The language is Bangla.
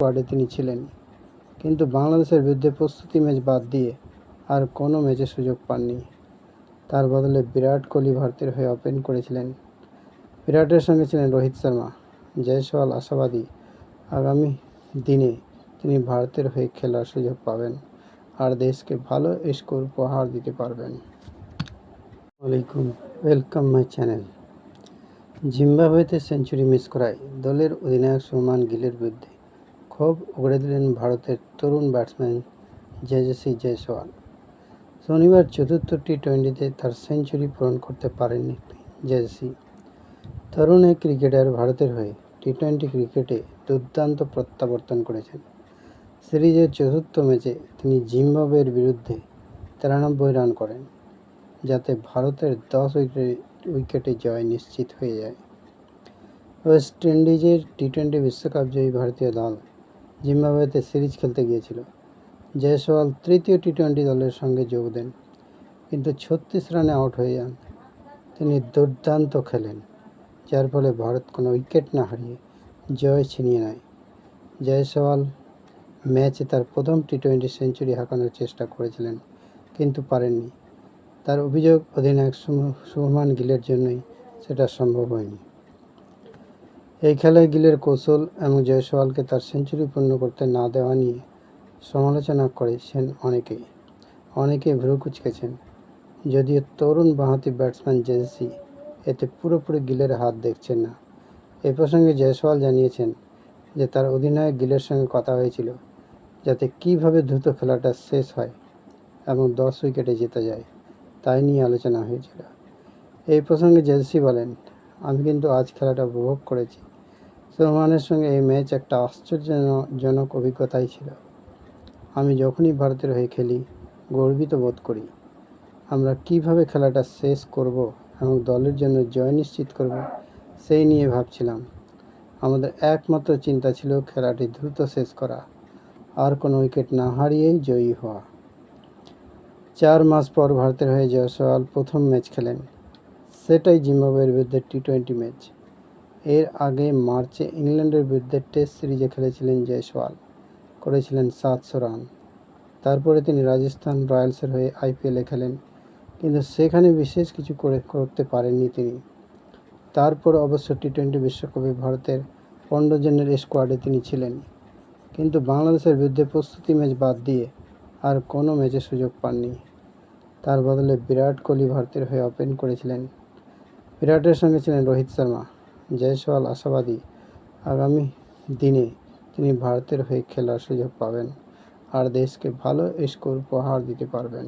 স্কোয়াডে তিনি ছিলেন, কিন্তু বাংলাদেশের বিরুদ্ধে প্রস্তুতি ম্যাচ বাদ দিয়ে আর কোনো ম্যাচে সুযোগ পাননি। তার বদলে বিরাট কোহলি ভারতের হয়ে ওপেন করেছিলেন। বিরাটের সঙ্গে ছিলেন রোহিত শর্মা। জয়সওয়াল আশাবাদী আগামী দিনে তিনি ভারতের হয়ে খেলার সুযোগ পাবেন আর দেশকে ভালো স্কোর উপহার দিতে পারবেন। আসসালামাইকুম, ওয়েলকাম মাই চ্যানেল। জিম্বাবুয়েতে সেঞ্চুরি মিস করায় দলের অধিনায়ক শুভমান গিলের বিরুদ্ধে ক্ষোভ উগড়ে দিলেন ভারতের তরুণ ব্যাটসম্যান যশস্বী জয়সওয়াল। শনিবার চতুর্থ টি-20তে তার সেঞ্চুরি পূরণ করতে পারেননি যশস্বী। তরুণ এই ক্রিকেটার ভারতের হয়ে টি-20 ক্রিকেটে দুর্দান্ত প্রত্যাবর্তন করেছেন। সিরিজের চতুর্থ ম্যাচে তিনি জিম্বাবুয়ের বিরুদ্ধে 93 রান করেন, যাতে ভারতের 10 উইকেটে জয় নিশ্চিত হয়ে যায়। ওয়েস্ট ইন্ডিজের টি-20 বিশ্বকাপ জয়ী ভারতীয় দল জিম্বাবুয়েতে সিরিজ খেলতে গিয়েছিল। জয়সওয়াল তৃতীয় টি-20 দলের সঙ্গে যোগ দেন, কিন্তু 36 রানে আউট হয়ে যান। তিনি দুর্দান্ত খেলেন, যার ফলে ভারত কোনো উইকেট না হারিয়ে জয় ছিনিয়ে নেয়। জয়সওয়াল ম্যাচে তার প্রথম টি-20 সেঞ্চুরি হাঁকানোর চেষ্টা করেছিলেন, কিন্তু পারেননি। তার অভিযোগ, অধিনায়ক শুভমান গিলের জন্যই সেটা সম্ভব হয়নি। এই খেলায় গিলের কৌশল এবং জয়সওয়ালকে তার সেঞ্চুরি পূর্ণ করতে না দেওয়া নিয়ে সমালোচনা করেছেন অনেকে ভ্রু কুঁচকেছেন। যদিও তরুণ বাঁহাতি ব্যাটসম্যান যশস্বী এতে পুরোপুরি গিলের হাত দেখছেন না। এ প্রসঙ্গে জয়সওয়াল জানিয়েছেন যে তার অধিনায়ক গিলের সঙ্গে কথা হয়েছিল যাতে কীভাবে দ্রুত খেলাটা শেষ হয় এবং 10 উইকেটে জেতা যায়, তাই নিয়ে আলোচনা হয়েছিল। এই প্রসঙ্গে যশস্বী বলেন, আমি কিন্তু আজ খেলাটা উপভোগ করেছি। শুভমানের সঙ্গে এই ম্যাচ একটা আশ্চর্যজনক অভিজ্ঞতাই ছিল। আমি যখনই ভারতের হয়ে খেলি গর্বিত বোধ করি। আমরা কিভাবে খেলাটা শেষ করব এবং দলের জন্য জয় নিশ্চিত করব সেই নিয়ে ভাবছিলাম। আমাদের একমাত্র চিন্তা ছিল খেলাটি দ্রুত শেষ করা আর কোনো উইকেট না হারিয়েই জয়ী হওয়া। 4 মাস পর ভারতের হয়ে জয়সওয়াল প্রথম ম্যাচ খেলেন, সেটাই জিম্বাবুয়ের বিরুদ্ধে টি-20 ম্যাচ। এর আগে মার্চে ইংল্যান্ডের বিরুদ্ধে টেস্ট সিরিজে খেলেছিলেন জয়সওয়াল, করেছিলেন 700 রান। তারপরে তিনি রাজস্থান রয়্যালসের হয়ে আইপিএলে খেলেন, কিন্তু সেখানে বিশেষ কিছু করতে পারেননি তিনি। তারপর অবশ্য টি-20 বিশ্বকাপে ভারতের 15 জনের স্কোয়াডে তিনি ছিলেন, কিন্তু বাংলাদেশের বিরুদ্ধে প্রস্তুতি ম্যাচ বাদ দিয়ে আর কোনো ম্যাচে সুযোগ পাননি। তার বদলে বিরাট কোহলি ভারতের হয়ে ওপেন করেছিলেন। বিরাটের সঙ্গে ছিলেন রোহিত শর্মা। জয়সওয়াল আশাবাদী আগামী দিনে তিনি ভারতের হয়ে খেলার সুযোগ পাবেন আর দেশকে ভালো স্কোর উপহার দিতে পারবেন।